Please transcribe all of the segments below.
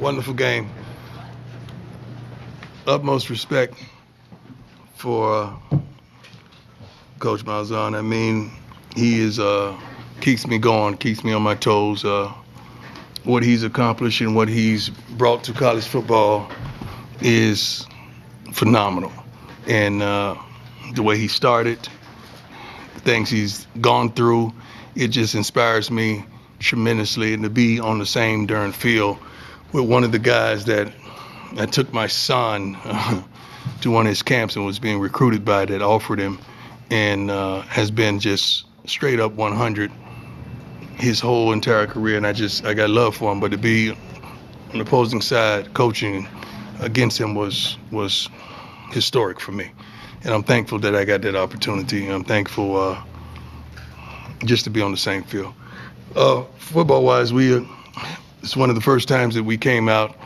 Wonderful game. Utmost respect for Coach Malzahn. I mean, he is keeps me going, keeps me on my toes. What he's accomplished and what he's brought to college football is phenomenal. And the way he started, the things he's gone through, it just inspires me tremendously. And to be on the same darn field with one of the guys that I took my son to one of his camps and was being recruited by, that offered him, and has been just straight up 100 his whole entire career. And I got love for him. But to be on the opposing side coaching against him was historic for me. And I'm thankful that I got that opportunity. And I'm thankful just to be on the same field. Football-wise, it's one of the first times that we came out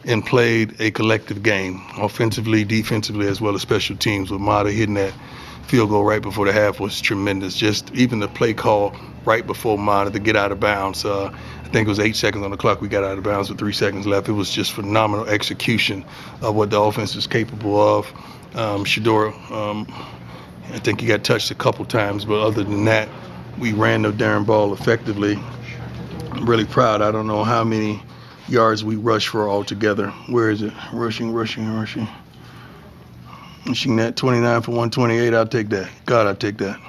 and played a collective game, offensively, defensively, as well as special teams. With Mata hitting that field goal right before the half was tremendous. Just even the play call right before Mata to get out of bounds. I think it was 8 seconds on the clock. We got out of bounds with 3 seconds left. It was just phenomenal execution of what the offense is capable of. Shador, I think he got touched a couple times, but other than that, we ran the darn ball effectively. I'm really proud. I don't know how many yards we rushed for altogether. Where is it? Rushing that 29 for 128. I'll take that. God, I'll take that.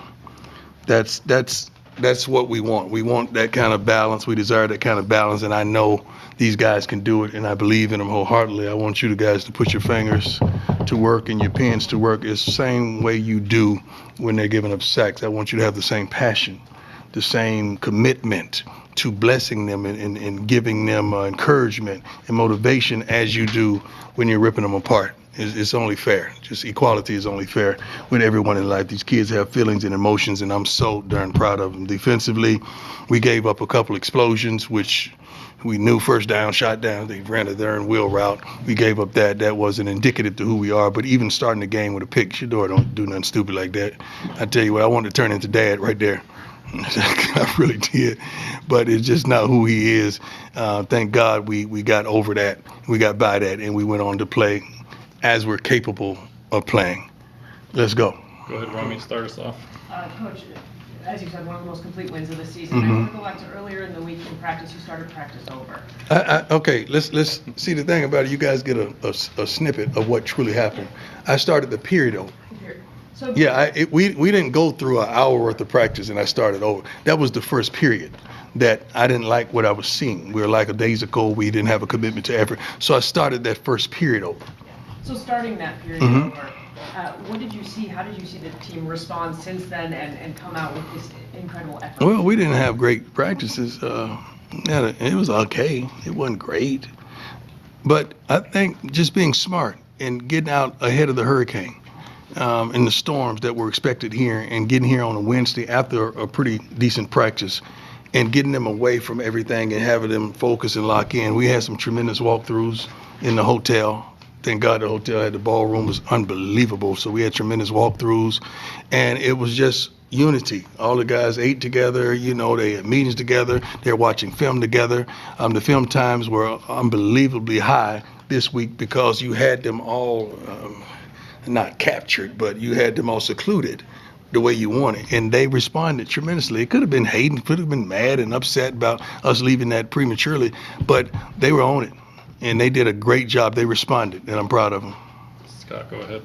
That's what we want. We want that kind of balance. We desire that kind of balance, and I know these guys can do it, and I believe in them wholeheartedly. I want you guys to put your fingers to work and your pens to work. It's the same way you do when they're giving up sacks. I want you to have the same passion, the same commitment to blessing them and giving them encouragement and motivation as you do when you're ripping them apart. It's only fair. Just equality is only fair with everyone in life. These kids have feelings and emotions, and I'm so darn proud of them. Defensively, we gave up a couple explosions, which we knew first down, shot down. They ran a darn wheel route. We gave up that. That wasn't indicative to who we are. But even starting the game with a pick, Shador don't do nothing stupid like that. I tell you what, I wanted to turn into Dad right there. I really did, but it's just not who he is. Thank God we got over that, we got by that, and we went on to play as we're capable of playing. Let's go. Go ahead, Rami, start us off. Coach, as you said, one of the most complete wins of the season. Mm-hmm. I want to go back to earlier in the week in practice. You started practice over. Okay, let's see. The thing about it, you guys get a snippet of what truly happened. I started the period over. So Yeah, we didn't go through an hour worth of practice and I started over. That was the first period that I didn't like what I was seeing. We were like a days ago. We didn't have a commitment to effort. So I started that first period over. So starting that period Mm-hmm. over, what did you see? How did you see the team respond since then and come out with this incredible effort? Well, we didn't have great practices. It was okay. It wasn't great. But I think just being smart and getting out ahead of the hurricane and the storms that were expected here, and getting here on a Wednesday after a pretty decent practice and getting them away from everything and having them focus and lock in. We had some tremendous walkthroughs in the hotel. Thank God the hotel had the ballroom was unbelievable. So we had tremendous walkthroughs, and it was just unity. All the guys ate together, they had meetings together, they're watching film together. The film times were unbelievably high this week because you had them all not captured, but you had them all secluded the way you wanted, and they responded tremendously. It could have been Hayden, could have been mad and upset about us leaving that prematurely, but they were on it, and they did a great job. They responded, and I'm proud of them. Scott, go ahead.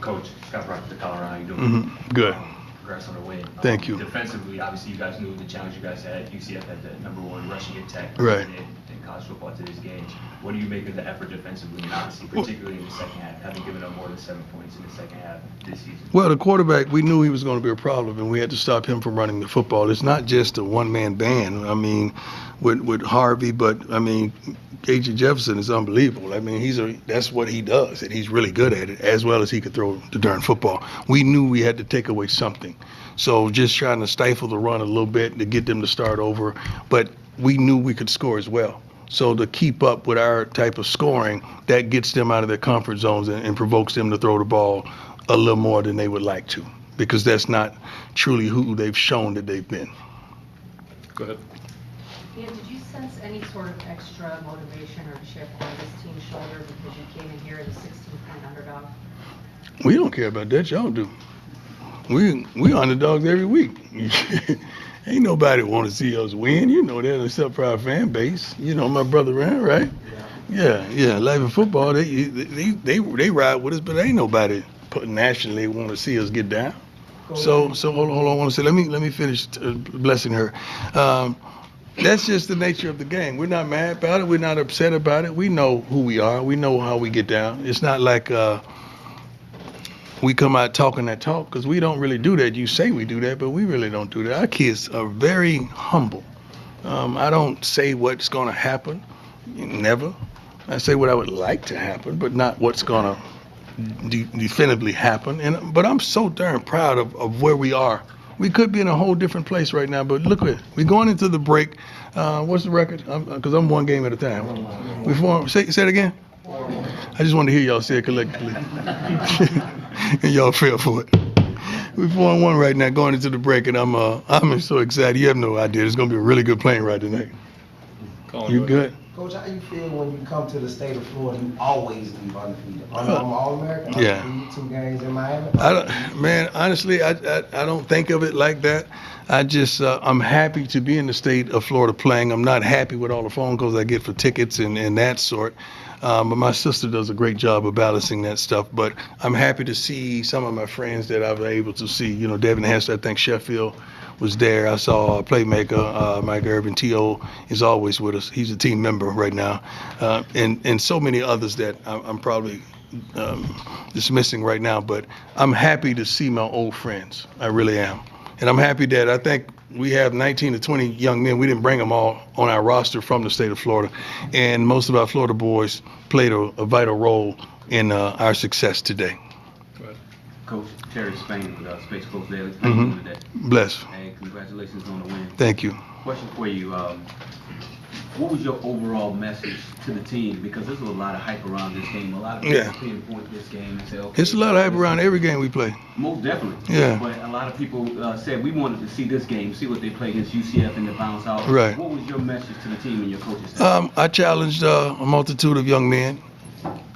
Coach, Scott Brock, the Colorado, how you doing? Mm-hmm. Good. Congrats on the win. Thank you. Defensively, obviously, you guys knew the challenge you guys had. UCF had the #1 rushing attack Right. in college football to this game. What do you make of the effort defensively, and obviously, particularly in the second half, having given up more than 7 points in the second half this season? Well, the quarterback, we knew he was going to be a problem, and we had to stop him from running the football. It's not just a one-man band. I mean, with Harvey, but I mean, KJ Jefferson is unbelievable. I mean, that's what he does, and he's really good at it, as well as he could throw the darn football. We knew we had to take away something. So just trying to stifle the run a little bit to get them to start over, but we knew we could score as well. So to keep up with our type of scoring, that gets them out of their comfort zones and provokes them to throw the ball a little more than they would like to, because that's not truly who they've shown that they've been. Go ahead. Yeah, did you set sense any sort of extra motivation or chip on this team's shoulder because you came in here as a 16-point underdog? We don't care about that. Y'all do. We underdogs every week. Ain't nobody want to see us win. You know that, except for our fan base. You know my brother Rand, right? Yeah. Life in football, they ride with us, but ain't nobody nationally want to see us get down. So hold on. I want to say, let me finish blessing her. That's just the nature of the game. We're not mad about it. We're not upset about it. We know who we are. We know how we get down. It's not like we come out talking that talk, because we don't really do that. You say we do that, but we really don't do that. Our kids are very humble. I don't say what's going to happen. Never. I say what I would like to happen, but not what's going to definitively happen. But I'm so darn proud of where we are. We could be in a whole different place right now, but look at it. We're going into the break. What's the record? Because I'm one game at a time. Say it again. I just wanted to hear y'all say it collectively. And y'all fell for it. We're 4-1 right now going into the break, and I'm so excited. You have no idea. It's going to be a really good plane ride tonight. Colin, You good? Coach, how you feel when you come to the state of Florida, you always leave undefeated? I'm All-American, Yeah. undefeated, 2 games in Miami. Man, honestly, I don't think of it like that. I just, I'm happy to be in the state of Florida playing. I'm not happy with all the phone calls I get for tickets and that sort. But my sister does a great job of balancing that stuff. But I'm happy to see some of my friends that I was able to see. You know, Devin Hester, I think Sheffield was there. I saw a playmaker, Mike Irvin. T.O. is always with us. He's a team member right now. And so many others that I'm probably dismissing right now. But I'm happy to see my old friends. I really am. And I'm happy that I think we have 19 to 20 young men. We didn't bring them all on our roster from the state of Florida. And most of our Florida boys played a vital role in our success today. Go ahead. Coach Terry Spain with Space Coach Daily. How you doing today? Bless. Hey, congratulations on the win. Thank you. Question for you. What was your overall message to the team? Because there's a lot of hype around this game. A lot of people pinpoint this game and say, okay. It's a lot of hype around every game we play. Most definitely. Yeah. But a lot of people said we wanted to see this game, see what they play against UCF in the bounce out. Right. What was your message to the team and your coaching staff? I challenged a multitude of young men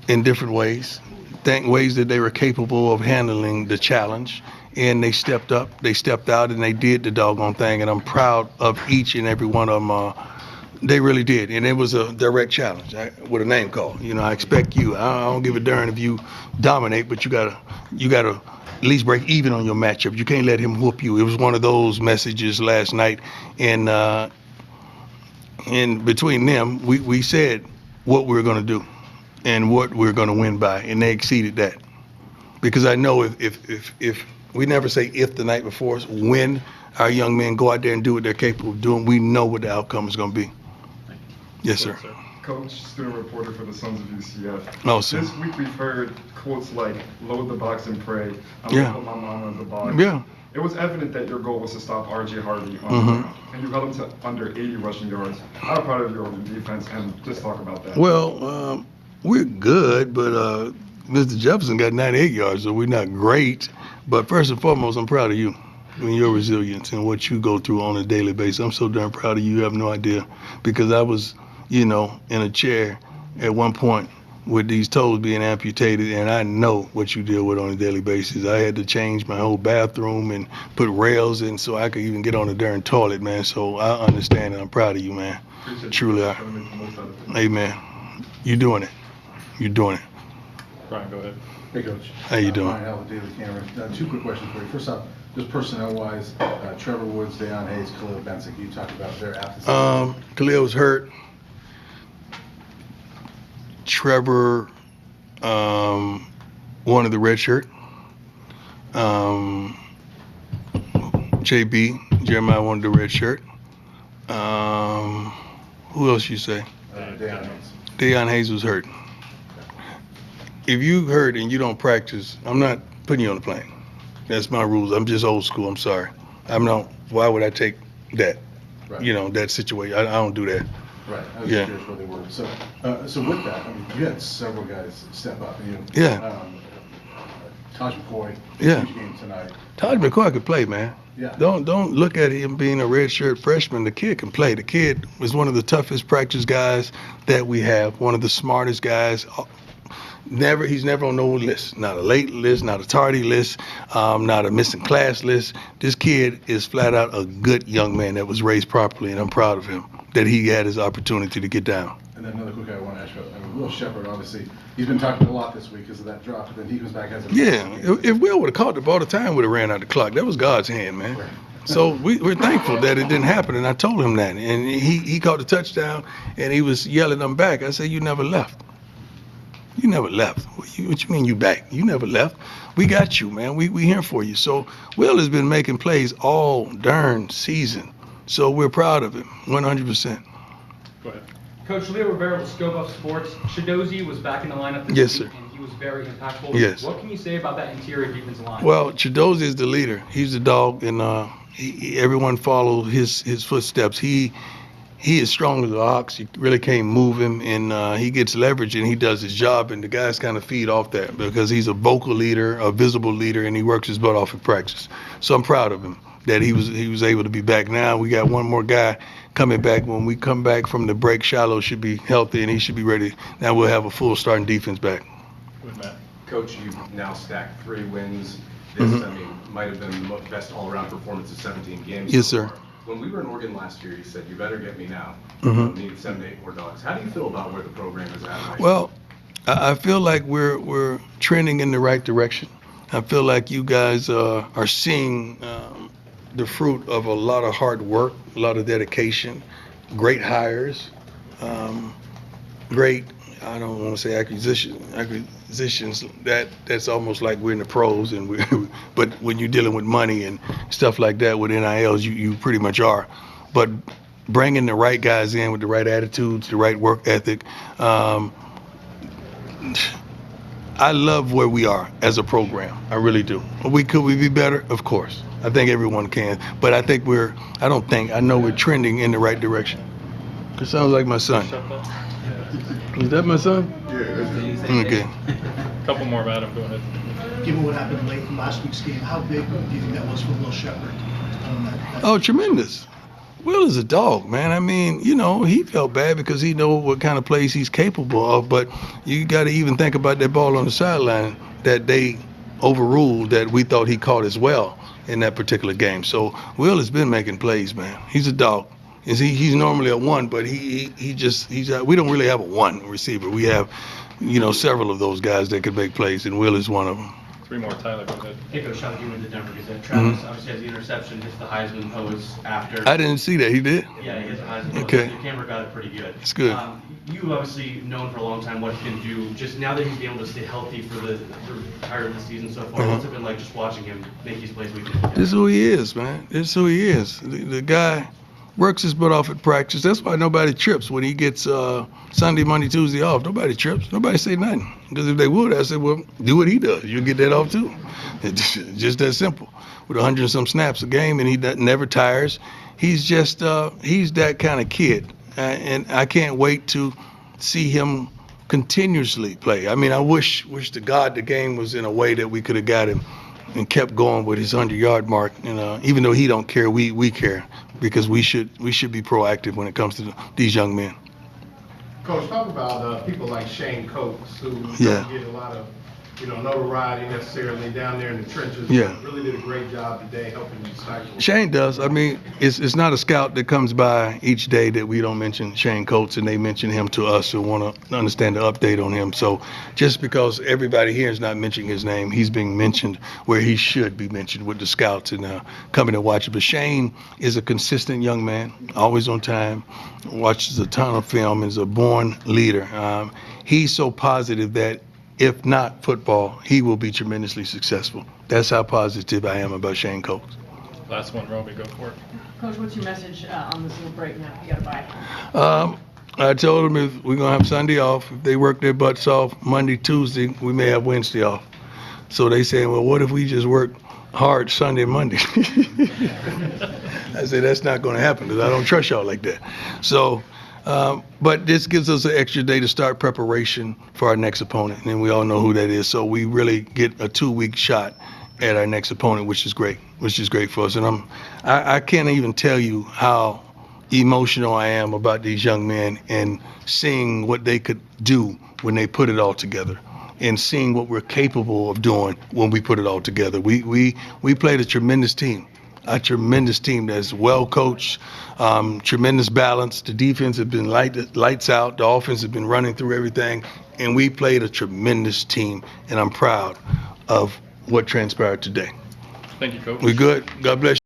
in different ways, ways that they were capable of handling the challenge. And they stepped up, they stepped out, and they did the doggone thing. And I'm proud of each and every one of them. They really did, and it was a direct challenge with a name call. You know, I expect you. I don't give a darn if you dominate, but you gotta at least break even on your matchup. You can't let him whoop you. It was one of those messages last night, and between them, we said what we were gonna do and what we were gonna win by, and they exceeded that. Because I know if we never say if the night before, when our young men go out there and do what they're capable of doing, we know what the outcome is gonna be. Yes, sir. Coach, student reporter for the Sons of UCF. No, sir. This week we've heard quotes like, load the box and pray. I'm Yeah. going to put my mama in the box. Yeah. It was evident that your goal was to stop R.J. Harvey on the ground, and you held him to under 80 rushing yards. How proud of your defense, and just talk about that. Well, we're good, but Mr. Jefferson got 98 yards, so we're not great. But first and foremost, I'm proud of you and your resilience and what you go through on a daily basis. I'm so darn proud of you. You have no idea, because I was, in a chair at one point with these toes being amputated, and I know what you deal with on a daily basis. I had to change my whole bathroom and put rails in so I could even get on the darn toilet, man. So I understand, and I'm proud of you, man. Appreciate Truly you are. trying to make the most out of it. Hey, man, you're doing it. You're doing it. Brian, go ahead. Hey, Coach. How you doing? Brian Allen, Daily Camera. 2 quick questions for you. First off, just personnel-wise, Trevor Woods, Deion Hayes, Khalil Benson, can you talk about their absence? Khalil was hurt. Trevor wanted the red shirt. JB, Jeremiah wanted the red shirt. Who else you say? Deion Hayes. Deion Hayes was hurt. If you hurt and you don't practice, I'm not putting you on the plane. That's my rules. I'm just old school. I'm sorry. Why would I take that? Right. That situation. I don't do that. Right. I was Yeah. just curious where they were. So with that, you had several guys step up. And, Yeah. Taj McCoy, Yeah. huge game tonight. Taj McCoy could play, man. Yeah. Don't look at him being a redshirt freshman. The kid can play. The kid is one of the toughest practice guys that we have. One of the smartest guys. He's never on no list. Not a late list, not a tardy list, not a missing class list. This kid is flat out a good young man that was raised properly, and I'm proud of him that he had his opportunity to get down. And then another quick guy I want to ask you about. I mean, Will Shepard, obviously, he's been talking a lot this week because of that drop, but then he comes back as a Yeah, if Will would have caught the ball, the time would have ran out the clock. That was God's hand, man. So we're thankful that it didn't happen, and I told him that. And he caught the touchdown, and he was yelling them back. I said, you never left. You never left. What you mean you back? You never left. We got you, man. We here for you. So Will has been making plays all darn season. So we're proud of him, 100%. Go ahead. Coach Leo Rivera with Scope Up Sports. Shadozi was back in the lineup this Yes, week, sir. and he was very impactful. Yes. What can you say about that interior defensive line? Well, Chidozie is the leader. He's the dog, and everyone follows his footsteps. He is strong as an ox. You really can't move him, and he gets leverage, and he does his job, and the guys kind of feed off that because he's a vocal leader, a visible leader, and he works his butt off in practice. So I'm proud of him that he was able to be back. Now we got one more guy coming back. When we come back from the break, Shiloh should be healthy, and he should be ready. Now we'll have a full starting defense back. With Matt. Coach, you've now stacked 3 wins. This, Mhm. I mean, might have been the best all-around performance of 17 games. Yes, so sir. far. When we were in Oregon last year, you said, you better get me now. Mhm. Need 7 to 8 more dogs. How do you feel about where the program is at right now? Well, I feel like we're trending in the right direction. I feel like you guys are seeing the fruit of a lot of hard work, a lot of dedication, great hires, great, I don't want to say acquisitions. That's almost like we're in the pros, and but when you're dealing with money and stuff like that with NILs, you pretty much are. But bringing the right guys in with the right attitudes, the right work ethic. I love where we are as a program. I really do. Could we be better? Of course. I think everyone can. But I think I know we're trending in the right direction. It sounds like my son. Shut up. Is that my son? Okay. Couple more, Adam. Go ahead. Given what happened late in last week's game, how big do you think that was for Will Shepard? Oh, tremendous. Will is a dog, man. I mean, he felt bad because he know what kind of plays he's capable of, but you got to even think about that ball on the sideline that they overruled that we thought he caught as well in that particular game. So Will has been making plays, man. He's a dog. He's normally a 1, but we don't really have a 1 receiver. We have, several of those guys that could make plays, and Will is one of them. 3 more, Tyler. Go ahead. Hey, Coach, Sean with the Denver Gazette. Travis obviously has the interception, hits the Heisman pose after. I didn't see that. He did? Yeah, he hits the Heisman pose. Okay. The camera got it pretty good. It's good. You obviously known for a long time what he can do. Just now that he's been able to stay healthy for the entire of the season so far, what's it been like just watching him make these plays week in? This is who he is, man. This is who he is. The guy works his butt off at practice. That's why nobody trips when he gets Sunday, Monday, Tuesday off. Nobody trips. Nobody say nothing. Because if they would, I said, well, do what he does. You'll get that off too. It's just that simple. With 100 and some snaps a game, and he never tires. He's just he's that kind of kid, and I can't wait to see him continuously play. I mean, I wish to God the game was in a way that we could have got him and kept going with his 100-yard mark. Even though he don't care, we care because we should be proactive when it comes to these young men. Coach, talk about people like Shane Coates who Yeah. don't get a lot of notoriety necessarily down there in the trenches. Yeah. Really did a great job today helping you stifle. Shane does. I mean, it's not a scout that comes by each day that we don't mention Shane Coates and they mention him to us or want to understand the update on him. So just because everybody here is not mentioning his name, he's being mentioned where he should be mentioned with the scouts and coming to watch it. But Shane is a consistent young man, always on time, watches a ton of film, is a born leader. He's so positive that if not football, he will be tremendously successful. That's how positive I am about Shane Coates. Last one, Roby, go for it. Coach, what's your message on this little break now? You got to buy. I told them if we're going to have Sunday off, if they work their butts off Monday, Tuesday, we may have Wednesday off. So they saying, well, what if we just work hard Sunday, Monday? I said, that's not going to happen because I don't trust y'all like that. So But this gives us an extra day to start preparation for our next opponent, and we all know who that is. So we really get a 2-week shot at our next opponent, which is great for us. And I can't even tell you how emotional I am about these young men and seeing what they could do when they put it all together, and seeing what we're capable of doing when we put it all together. We played a tremendous team that's well coached, tremendous balance. The defense has been lights out. The offense has been running through everything, and we played a tremendous team. And I'm proud of what transpired today. Thank you, Coach. We good? God bless you.